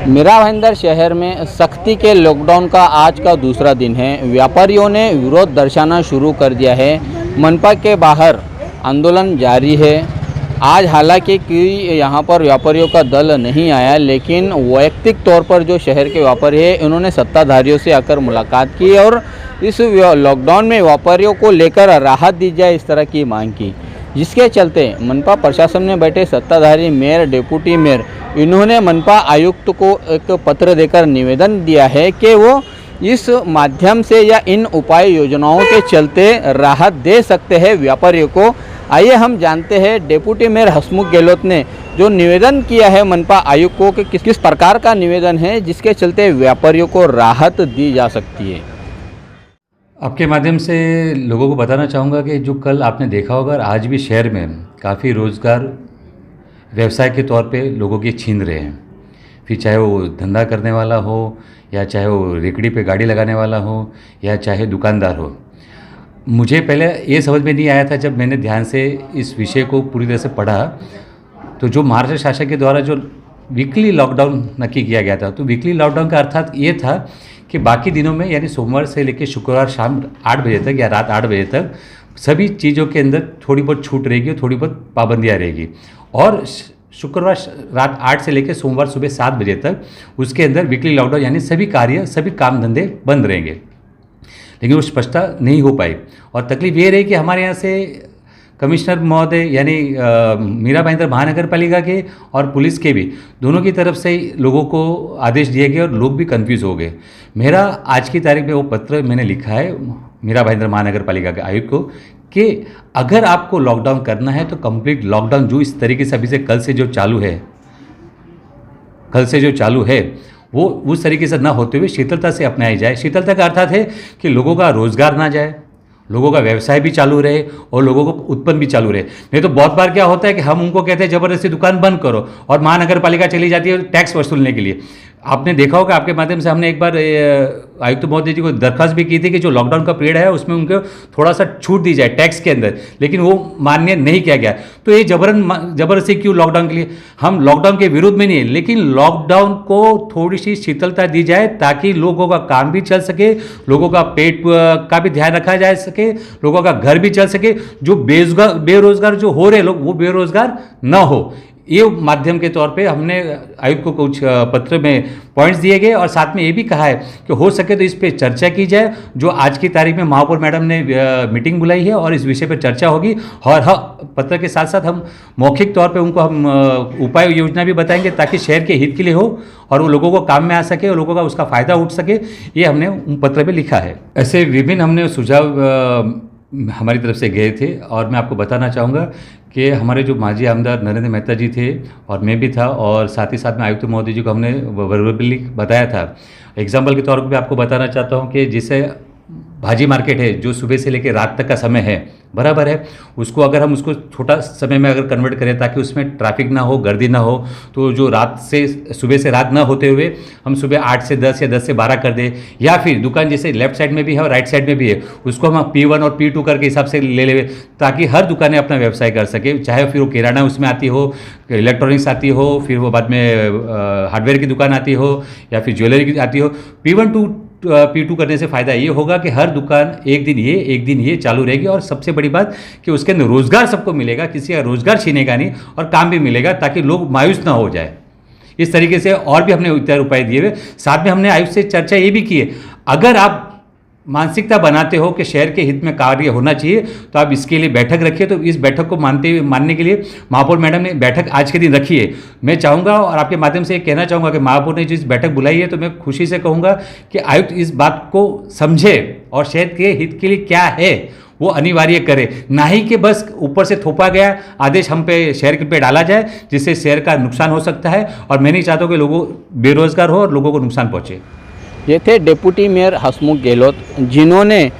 मीरा भाईंदर शहर में सख्ती के लॉकडाउन का आज का दूसरा दिन है। व्यापारियों ने विरोध दर्शाना शुरू कर दिया है। मनपा के बाहर आंदोलन जारी है। आज हालांकि यहाँ पर व्यापारियों का दल नहीं आया, लेकिन वैयक्तिक तौर पर जो शहर के व्यापारी हैं उन्होंने सत्ताधारियों से आकर मुलाकात की और इस लॉकडाउन में व्यापारियों को लेकर राहत दी जाए इस तरह की मांग की, जिसके चलते मनपा प्रशासन में बैठे सत्ताधारी मेयर, डिप्टी मेयर, इन्होंने मनपा आयुक्त को एक पत्र देकर निवेदन दिया है कि वो इस माध्यम से या इन उपाय योजनाओं के चलते राहत दे सकते हैं व्यापारियों को। आइए हम जानते हैं डिप्टी मेयर हसमुख गहलोत ने जो निवेदन किया है मनपा आयुक्त को कि किस प्रकार का निवेदन है जिसके चलते व्यापारियों को राहत दी जा सकती है। आपके माध्यम से लोगों को बताना चाहूँगा कि जो कल आपने देखा होगा, आज भी शहर में काफ़ी रोज़गार व्यवसाय के तौर पे लोगों के छीन रहे हैं। फिर चाहे वो धंधा करने वाला हो या चाहे वो रेकड़ी पे गाड़ी लगाने वाला हो या चाहे दुकानदार हो। मुझे पहले ये समझ में नहीं आया था, जब मैंने ध्यान से इस विषय को पूरी तरह से पढ़ा तो जो महाराष्ट्र शासन के द्वारा जो वीकली लॉकडाउन नक्की किया गया था, तो वीकली लॉकडाउन का अर्थात ये था कि बाकी दिनों में यानी सोमवार से लेकर शुक्रवार शाम 8 बजे तक या रात 8 बजे तक सभी चीज़ों के अंदर थोड़ी बहुत छूट रहेगी और थोड़ी बहुत पाबंदियाँ रहेगी, और शुक्रवार रात 8 से लेकर सोमवार सुबह 7 बजे तक उसके अंदर वीकली लॉकडाउन यानी सभी कार्य, सभी काम धंधे बंद रहेंगे। लेकिन वो स्पष्टता नहीं हो पाई और तकलीफ ये रही कि हमारे यहाँ से कमिश्नर महोदय यानी मीरा भाईंदर महानगर पालिका के और पुलिस के भी दोनों की तरफ से लोगों को आदेश दिए गए और लोग भी कंफ्यूज हो गए। मेरा आज की तारीख में वो पत्र मैंने लिखा है मीरा भाईंदर महानगर पालिका के आयुक्त को कि अगर आपको लॉकडाउन करना है तो कंप्लीट लॉकडाउन जो इस तरीके से अभी से कल से जो चालू है वो उस तरीके से ना होते हुए शीतलता से अपनाई जाए। शीतलता का अर्थात है कि लोगों का रोजगार ना जाए, लोगों का व्यवसाय भी चालू रहे और लोगों को उत्पन्न भी चालू रहे। नहीं तो बहुत बार क्या होता है कि हम उनको कहते हैं जबरदस्ती दुकान बंद करो और महानगर पालिका चली जाती है टैक्स वसूलने के लिए। आपने देखा होगा, आपके माध्यम से हमने एक बार आयुक्त महोदय जी को दरख्वास्त भी की थी कि जो लॉकडाउन का पीरियड है उसमें उनको थोड़ा सा छूट दी जाए टैक्स के अंदर, लेकिन वो मान्य नहीं किया गया। तो ये जबरदस्ती क्यों लॉकडाउन के लिए? हम लॉकडाउन के विरोध में नहीं है, लेकिन लॉकडाउन को थोड़ी सी शीतलता दी जाए ताकि लोगों का काम भी चल सके, लोगों का पेट का भी ध्यान रखा जा सके, लोगों का घर भी चल सके। जो बेरोजगार जो हो रहे लोग वो बेरोजगार ना हो, ये माध्यम के तौर पे हमने आयुक्त को कुछ पत्र में पॉइंट्स दिए गए और साथ में ये भी कहा है कि हो सके तो इस पे चर्चा की जाए। जो आज की तारीख में महापौर मैडम ने मीटिंग बुलाई है और इस विषय पर चर्चा होगी और हाँ, पत्र के साथ साथ हम मौखिक तौर पे उनको हम उपाय योजना भी बताएंगे ताकि शहर के हित के लिए हो और वो लोगों को काम में आ सके और लोगों का उसका फ़ायदा उठ सके। ये हमने उन पत्र में लिखा है। ऐसे विभिन्न हमने सुझाव हमारी तरफ से गए थे और मैं आपको बताना चाहूँगा कि हमारे जो माजी आमदार नरेंद्र मेहता जी थे और मैं भी था और साथ ही साथ में आयुक्त महोदय जी को हमने वर्बली बताया था। एग्जाम्पल के तौर पर आपको बताना चाहता हूँ कि जैसे भाजी मार्केट है जो सुबह से लेकर रात तक का समय है, बराबर है, उसको अगर हम उसको छोटा समय में अगर कन्वर्ट करें ताकि उसमें ट्रैफिक ना हो, गर्दी ना हो, तो जो सुबह से रात ना होते हुए हम सुबह 8 से 10 या 10 से 12 कर दें, या फिर दुकान जैसे लेफ्ट साइड में भी है और राइट साइड में भी है उसको हम P1 और P2 करके हिसाब से ले ले ताकि हर दुकानें अपना व्यवसाय कर सके, चाहे फिर वो किराना उसमें आती हो, इलेक्ट्रॉनिक्स आती हो, फिर वो बाद में हार्डवेयर की दुकान आती हो या फिर ज्वेलरी की आती हो। P1 to P2 करने से फ़ायदा ये होगा कि हर दुकान एक दिन ये चालू रहेगी और सबसे बड़ी बात कि उसके अंदर रोज़गार सबको मिलेगा, किसी का रोज़गार छीनेगा नहीं और काम भी मिलेगा ताकि लोग मायूस ना हो जाए। इस तरीके से और भी हमने इत्यादि उपाय दिए हुए। साथ में हमने आयुक्त से चर्चा ये भी की है, अगर आप मानसिकता बनाते हो कि शहर के हित में कार्य होना चाहिए तो आप इसके लिए बैठक रखिए। तो इस बैठक को मानने के लिए महापौर मैडम ने बैठक आज के दिन रखी है। मैं चाहूँगा और आपके माध्यम से कहना चाहूँगा कि महापौर ने जिस बैठक बुलाई है तो मैं खुशी से कहूँगा कि आयुक्त इस बात को समझे और शहर के हित के लिए क्या है वो अनिवार्य करे, ना ही कि बस ऊपर से थोपा गया आदेश हम पे शहर पे डाला जाए जिससे शहर का नुकसान हो सकता है। और मैं नहीं चाहता हूँ कि लोगों बेरोजगार हो और लोगों को नुकसान पहुँचे। ये थे डिप्टी मेयर हसमुख गहलोत, जिन्होंने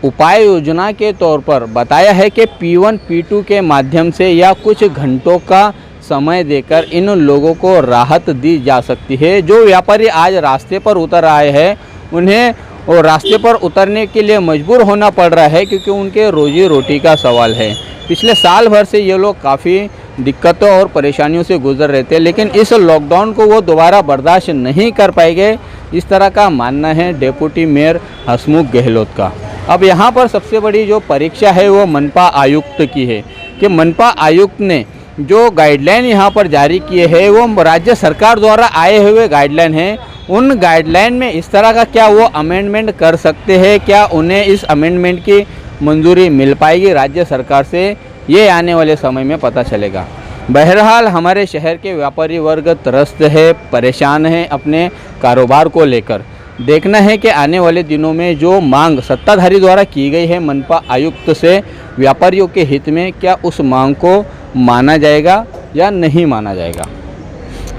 उपाय योजना के तौर पर बताया है कि P1 P2 के माध्यम से या कुछ घंटों का समय देकर इन लोगों को राहत दी जा सकती है। जो व्यापारी आज रास्ते पर उतर आए हैं उन्हें वो रास्ते पर उतरने के लिए मजबूर होना पड़ रहा है क्योंकि उनके रोजी रोटी का सवाल है। पिछले साल भर से ये लोग काफ़ी दिक्कतों और परेशानियों से गुजर रहे थे, लेकिन इस लॉकडाउन को वो दोबारा बर्दाश्त नहीं कर पाएंगे, इस तरह का मानना है डेप्यूटी मेयर हसमुख गहलोत का। अब यहाँ पर सबसे बड़ी जो परीक्षा है वो मनपा आयुक्त की है कि मनपा आयुक्त ने जो गाइडलाइन यहाँ पर जारी किए हैं वो राज्य सरकार द्वारा आए हुए गाइडलाइन हैं। उन गाइडलाइन में इस तरह का क्या वो अमेंडमेंट कर सकते हैं, क्या उन्हें इस अमेंडमेंट की मंजूरी मिल पाएगी राज्य सरकार से, ये आने वाले समय में पता चलेगा। बहरहाल हमारे शहर के व्यापारी वर्ग त्रस्त है, परेशान है अपने कारोबार को लेकर। देखना है कि आने वाले दिनों में जो मांग सत्ताधारी द्वारा की गई है मनपा आयुक्त से व्यापारियों के हित में, क्या उस मांग को माना जाएगा या नहीं माना जाएगा।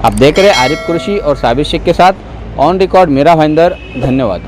आप देख रहे आरिफ कुरैशी और साबिर शेख के साथ ऑन रिकॉर्ड मेरा भाईंदर। धन्यवाद।